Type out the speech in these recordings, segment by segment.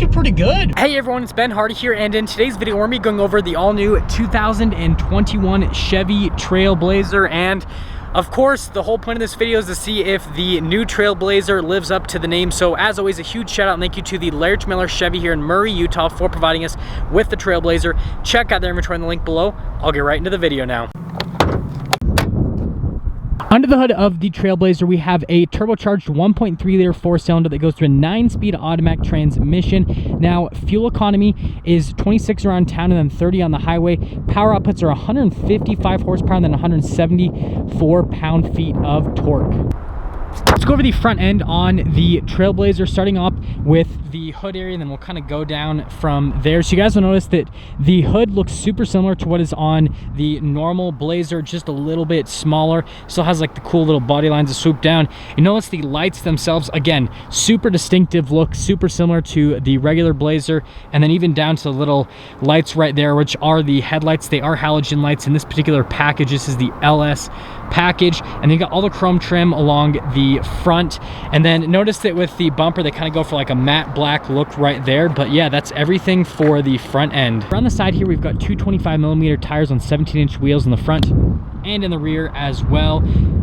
actually pretty good. Hey everyone, it's Ben Hardy here, and in today's video we're going to be going over the all-new 2021 Chevy Trailblazer. And of course, the whole point of this video is to see if the new Trailblazer lives up to the name. So as always, a huge shout out and thank you to the Larry Miller Chevy here in Murray, Utah for providing us with the Trailblazer. Check out their inventory in the link below. I'll get right into the video now. Under the hood of the Trailblazer, we have a turbocharged 1.3 liter 4-cylinder that goes through a 9-speed automatic transmission. Now, fuel economy is 26 around town and then 30 on the highway. Power outputs are 155 horsepower and then 174 pound-feet of torque. Let's go over the front end on the Trailblazer, starting off with the hood area, and then we'll kind of go down from there. So you guys will notice that the hood looks super similar to what is on the normal Blazer, just a little bit smaller. Still has like the cool little body lines that swoop down. You notice the lights themselves, again, super distinctive look, super similar to the regular Blazer, and then even down to the little lights right there, which are the headlights. They are halogen lights in this particular package. This is the LS package, and then you got all the chrome trim along the front. And then notice that with the bumper, they kind of go for like a matte black look right there. But yeah, that's everything for the front end. Around the side here, we've got two 25mm tires on 17-inch wheels in the front and in the rear as well.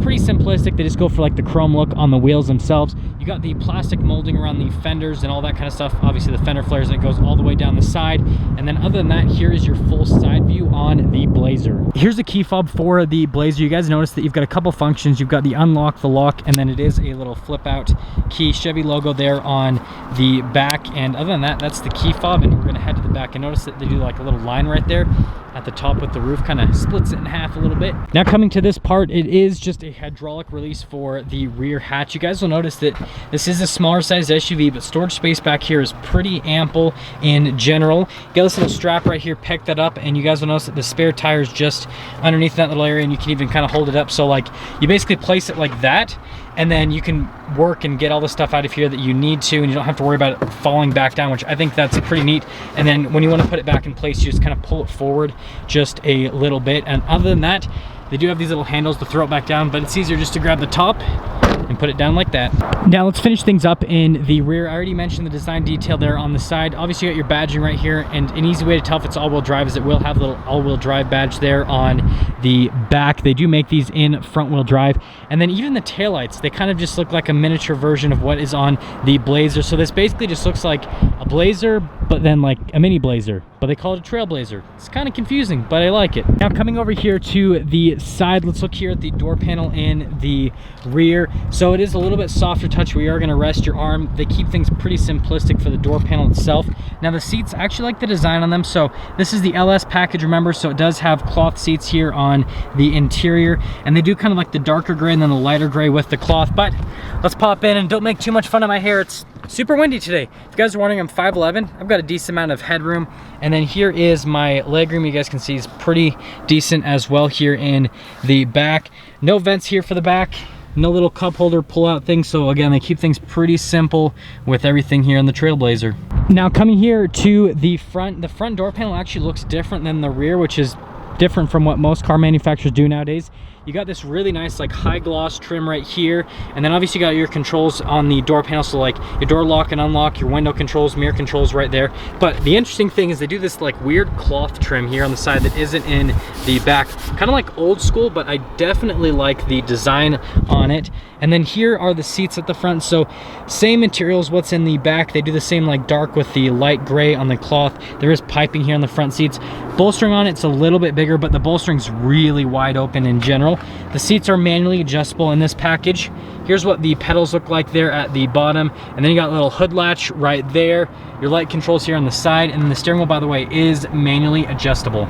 Pretty simplistic. They just go for like the chrome look on the wheels themselves. You got the plastic molding around the fenders and all that kind of stuff. Obviously the fender flares, and it goes all the way down the side. And then other than that, here is your full side view on the Blazer. Here's the key fob for the Blazer. You guys notice that you've got a couple functions. You've got the unlock, the lock, and then it is a little flip out key. Chevy logo there on the back. And other than that, that's the key fob. And we're gonna head to the back and notice that they do like a little line right there at the top with the roof, kind of splits it in half a little bit. Now coming to this part, it is just a hydraulic release for the rear hatch. You guys will notice that this is a smaller size SUV, but storage space back here is pretty ample in general. You got this little strap right here, pick that up, and you guys will notice that the spare tire is just underneath that little area, and you can even kind of hold it up. So like you basically place it like that, and then you can work and get all the stuff out of here that you need to, and you don't have to worry about it falling back down, which I think that's pretty neat. And then when you want to put it back in place, you just kind of pull it forward just a little bit. And other than that, they do have these little handles to throw it back down, but it's easier just to grab the top and put it down like that. Now let's finish things up in the rear. I already mentioned the design detail there on the side. Obviously you got your badging right here, and an easy way to tell if it's all-wheel drive is it will have a little all-wheel drive badge there on the back. They do make these in front-wheel drive. And then even the taillights, they kind of just look like a miniature version of what is on the Blazer. So this basically just looks like a Blazer, but then like a mini Blazer, but they call it a Trailblazer. It's kind of confusing, but I like it. Now coming over here to the side, let's look here at the door panel in the rear. So it is a little bit softer touch. We are going to rest your arm. They keep things pretty simplistic for the door panel itself. Now the seats, I actually like the design on them. So this is the LS package, remember, so it does have cloth seats here on the interior, and they do kind of like the darker gray and then the lighter gray with the cloth. But let's pop in and don't make too much fun of my hair. It's super windy today. If you guys are wondering, I'm 5'11". I've got a decent amount of headroom. And then here is my legroom. You guys can see is pretty decent as well here in the back. No vents here for the back. No little cup holder pull out thing. So again, they keep things pretty simple with everything here in the Trailblazer. Now coming here to the front door panel actually looks different than the rear, which is different from what most car manufacturers do nowadays. You got this really nice like high gloss trim right here, and then obviously you got your controls on the door panel, so like your door lock and unlock, your window controls, mirror controls right there. But the interesting thing is they do this like weird cloth trim here on the side that isn't in the back. Kind of like old school, but I definitely like the design on it. And then here are the seats at the front. So same materials what's in the back. They do the same like dark with the light gray on the cloth. There is piping here on the front seats. Bolstering on it's a little bit bigger, but the bolstering's really wide open in general. The seats are manually adjustable in this package. Here's what the pedals look like there at the bottom, and then you got a little hood latch right there. Your light controls here on the side, and then the steering wheel, by the way, is manually adjustable.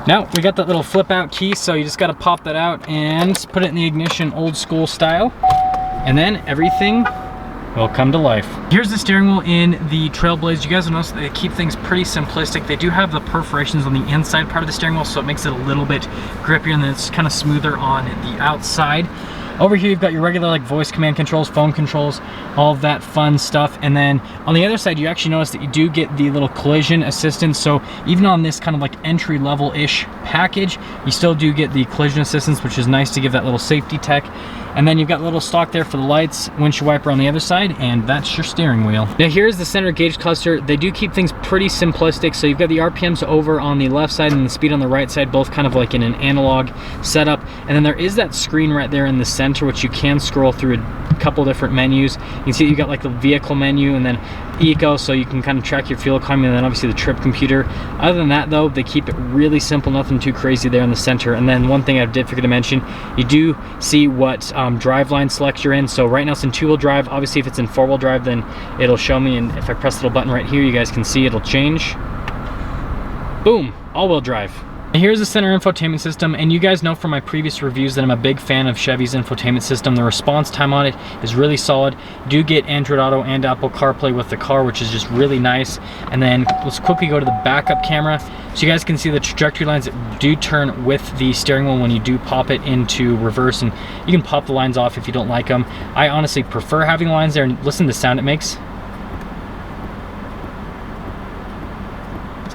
Now we got that little flip out key, so you just got to pop that out and put it in the ignition old school style, and then everything will come to life. Here's the steering wheel in the Trailblazer. You guys will notice that they keep things pretty simplistic. They do have the perforations on the inside part of the steering wheel, so it makes it a little bit grippier, and then it's kind of smoother on the outside. Over here, you've got your regular like voice command controls, phone controls, all of that fun stuff. And then on the other side, you actually notice that you do get the little collision assistance. So even on this kind of like entry level-ish package, you still do get the collision assistance, which is nice to give that little safety tech. And then you've got a little stock there for the lights, windshield wiper on the other side, and that's your steering wheel. Now here's the center gauge cluster. They do keep things pretty simplistic. So you've got the RPMs over on the left side and the speed on the right side, both kind of like in an analog setup. And then there is that screen right there in the center, which you can scroll through a couple different menus. You can see you got like the vehicle menu and then eco, so you can kind of track your fuel economy, and then obviously the trip computer. Other than that though, they keep it really simple, nothing too crazy there in the center. And then one thing I did forget to mention, you do see what driveline select you're in. So right now it's in 2-wheel drive. Obviously if it's in 4-wheel drive, then it'll show me, and if I press the little button right here, you guys can see it'll change. Boom, all-wheel drive. And here's the center infotainment system, and you guys know from my previous reviews that I'm a big fan of Chevy's infotainment system. The response time on it is really solid. You do get Android Auto and Apple CarPlay with the car, which is just really nice. And then let's quickly go to the backup camera so you guys can see the trajectory lines that do turn with the steering wheel when you do pop it into reverse, and you can pop the lines off if you don't like them. I honestly prefer having lines there, and listen to the sound it makes.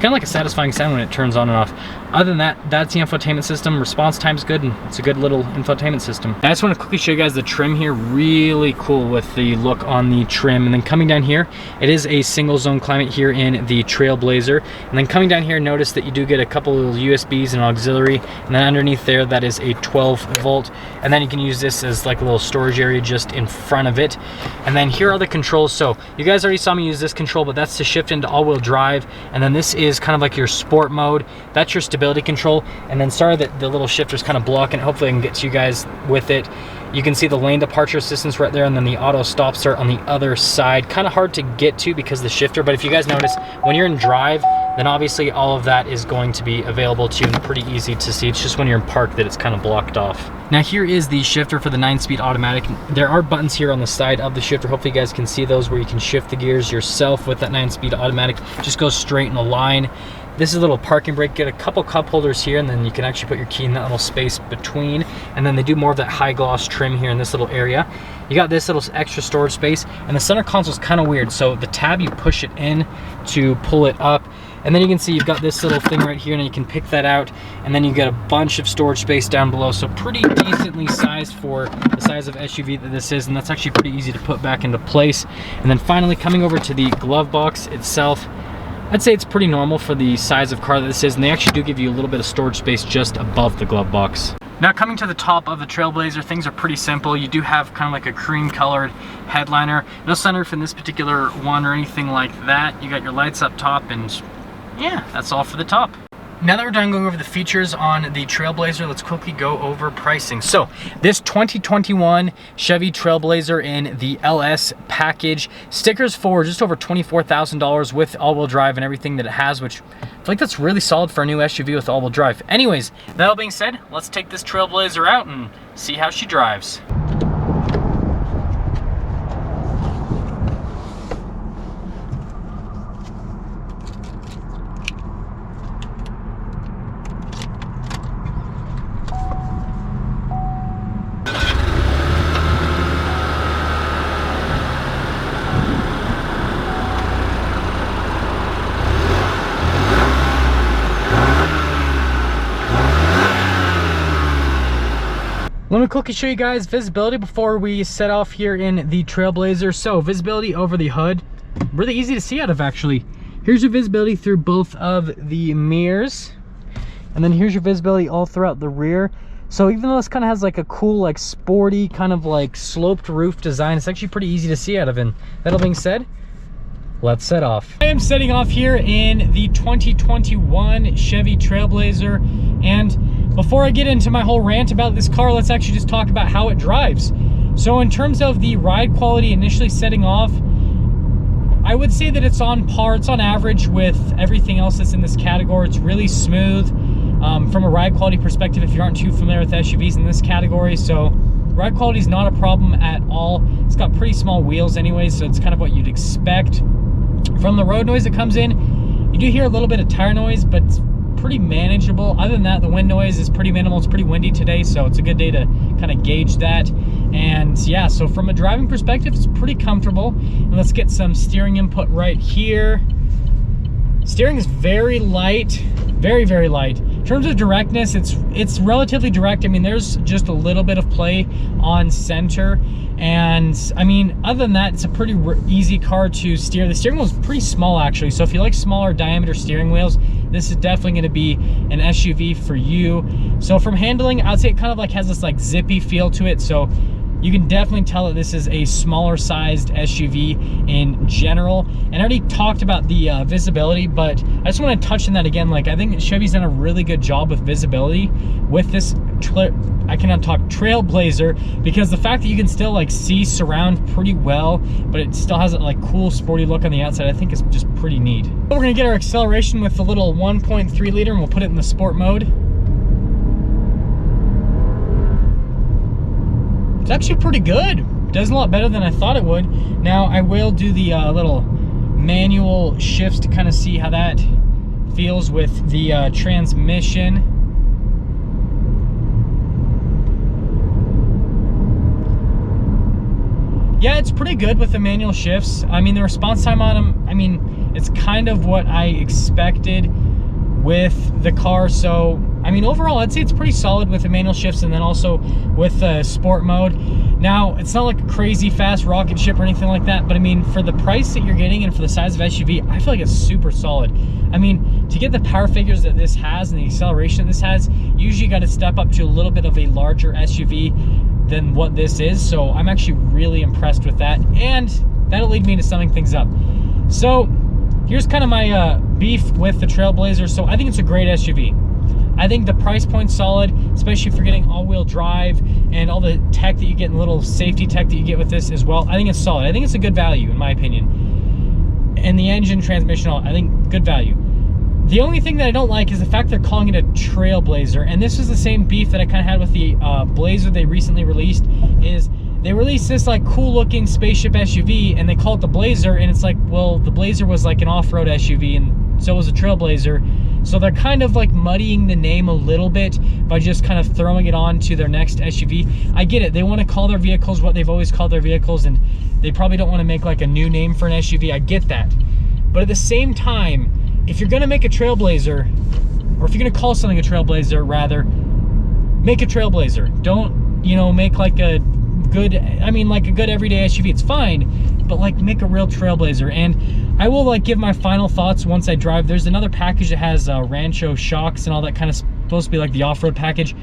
Kind of like a satisfying sound when it turns on and off. Other than that, that's the infotainment system. Response time's good, and it's a good little infotainment system. I just want to quickly show you guys the trim here. Really cool with the look on the trim. And then coming down here, it is a single zone climate here in the Trailblazer. And then coming down here, notice that you do get a couple of USBs and auxiliary. And then underneath there, that is a 12 volt. And then you can use this as like a little storage area just in front of it. And then here are the controls. So you guys already saw me use this control, but that's to shift into all-wheel drive. And then this is kind of like your sport mode. That's your stability control. And then sorry that the little shifter's kind of blocking. Hopefully I can get to you guys with it. You can see the lane departure assistance right there, and then the auto stop start on the other side. Kind of hard to get to because of the shifter, but if you guys notice, when you're in drive, then obviously all of that is going to be available to you and pretty easy to see. It's just when you're in park that it's kind of blocked off. Now here is the shifter for the 9-speed automatic. There are buttons here on the side of the shifter. Hopefully you guys can see those, where you can shift the gears yourself with that 9-speed automatic. Just goes straight in a line. This is a little parking brake. Get a couple cup holders here, and then you can actually put your key in that little space between. And then they do more of that high gloss trim here in this little area. You got this little extra storage space, and the center console is kind of weird. So the tab, you push it in to pull it up. And then you can see you've got this little thing right here, and you can pick that out, and then you get a bunch of storage space down below. So pretty decently sized for the size of SUV that this is, and that's actually pretty easy to put back into place. And then finally, coming over to the glove box itself, I'd say it's pretty normal for the size of car that this is, and they actually do give you a little bit of storage space just above the glove box. Now coming to the top of the Trailblazer, things are pretty simple. You do have kind of like a cream colored headliner. No sunroof in this particular one or anything like that. You got your lights up top, and yeah, that's all for the top. Now that we're done going over the features on the Trailblazer, let's quickly go over pricing. So this 2021 Chevy Trailblazer in the LS package, stickers for just over $24,000 with all-wheel drive and everything that it has, which I feel like that's really solid for a new SUV with all-wheel drive. Anyways, that all being said, let's take this Trailblazer out and see how she drives. Let me quickly show you guys visibility before we set off here in the Trailblazer. So visibility over the hood, really easy to see out of actually. Here's your visibility through both of the mirrors. And then here's your visibility all throughout the rear. So even though this kind of has like a cool, like sporty, kind of like sloped roof design, it's actually pretty easy to see out of. And that all being said, let's set off. I am setting off here in the 2021 Chevy Trailblazer, and before I get into my whole rant about this car, let's actually just talk about how it drives. So in terms of the ride quality initially setting off, I would say that it's on par, it's on average with everything else that's in this category. It's really smooth from a ride quality perspective if you aren't too familiar with SUVs in this category. So ride quality is not a problem at all. It's got pretty small wheels anyway, so it's kind of what you'd expect. From the road noise that comes in, you do hear a little bit of tire noise, but it's pretty manageable. Other than that, the wind noise is pretty minimal. It's pretty windy today, so it's a good day to kind of gauge that. And yeah, so from a driving perspective, it's pretty comfortable. And let's get some steering input right here. Steering is very light, very, very light. In terms of directness, it's relatively direct. I mean, there's just a little bit of play on center. And I mean, other than that, it's a pretty easy car to steer. The steering wheel is pretty small actually. So if you like smaller diameter steering wheels, this is definitely gonna be an SUV for you. So from handling, I would say it kind of like has this like zippy feel to it. So you can definitely tell that this is a smaller sized SUV in general. And I already talked about the visibility, but I just want to touch on that again. Like, I think Chevy's done a really good job with visibility with this I cannot talk Trailblazer, because the fact that you can still like see surround pretty well, but it still has that like cool sporty look on the outside, I think is just pretty neat. We're gonna get our acceleration with the little 1.3 liter, and we'll put it in the sport mode. It's actually pretty good. It does a lot better than I thought it would. Now I will do the little manual shifts to kind of see how that feels with the transmission. Yeah, it's pretty good with the manual shifts. I mean, the response time on them, I mean, it's kind of what I expected with the car. So I mean, overall I'd say it's pretty solid with the manual shifts, and then also with the sport mode. Now it's not like a crazy fast rocket ship or anything like that, but I mean, for the price that you're getting and for the size of SUV, I feel like it's super solid. I mean, to get the power figures that this has and the acceleration this has, usually you got to step up to a little bit of a larger SUV than what this is. So I'm actually really impressed with that, and that'll lead me to summing things up. So here's kind of my beef with the Trailblazer. So I think it's a great SUV. I think the price point's solid, especially if you're getting all-wheel drive and all the tech that you get, and little safety tech that you get with this as well. I think it's solid. I think it's a good value in my opinion. And the engine, transmission, I think good value. The only thing that I don't like is the fact they're calling it a Trailblazer, and this is the same beef that I kind of had with the Blazer they recently released. Is they released this like cool looking spaceship SUV and they call it the Blazer, and it's like, well, the Blazer was like an off-road SUV and so was a Trailblazer. So they're kind of like muddying the name a little bit by just kind of throwing it on to their next SUV. I get it, they want to call their vehicles what they've always called their vehicles, and they probably don't want to make like a new name for an SUV. I get that. But at the same time, if you're gonna make a Trailblazer, or if you're gonna call something a Trailblazer rather, make a Trailblazer. Don't, you know, make like a good, I mean like a good everyday SUV. It's fine, but like make a real Trailblazer. And I will like give my final thoughts once I drive. There's another package that has Rancho shocks and all that, kind of supposed to be like the off-road package.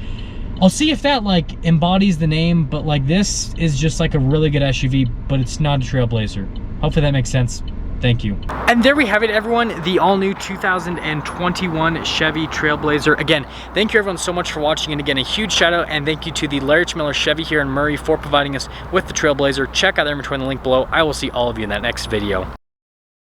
I'll see if that like embodies the name, but like this is just like a really good SUV, but it's not a Trailblazer. Hopefully that makes sense. Thank you. And there we have it, everyone. The all-new 2021 Chevy Trailblazer. Again, thank you everyone so much for watching. And again, a huge shout out and thank you to the Larry Miller Chevy here in Murray for providing us with the Trailblazer. Check out their inventory in the link below. I will see all of you in that next video.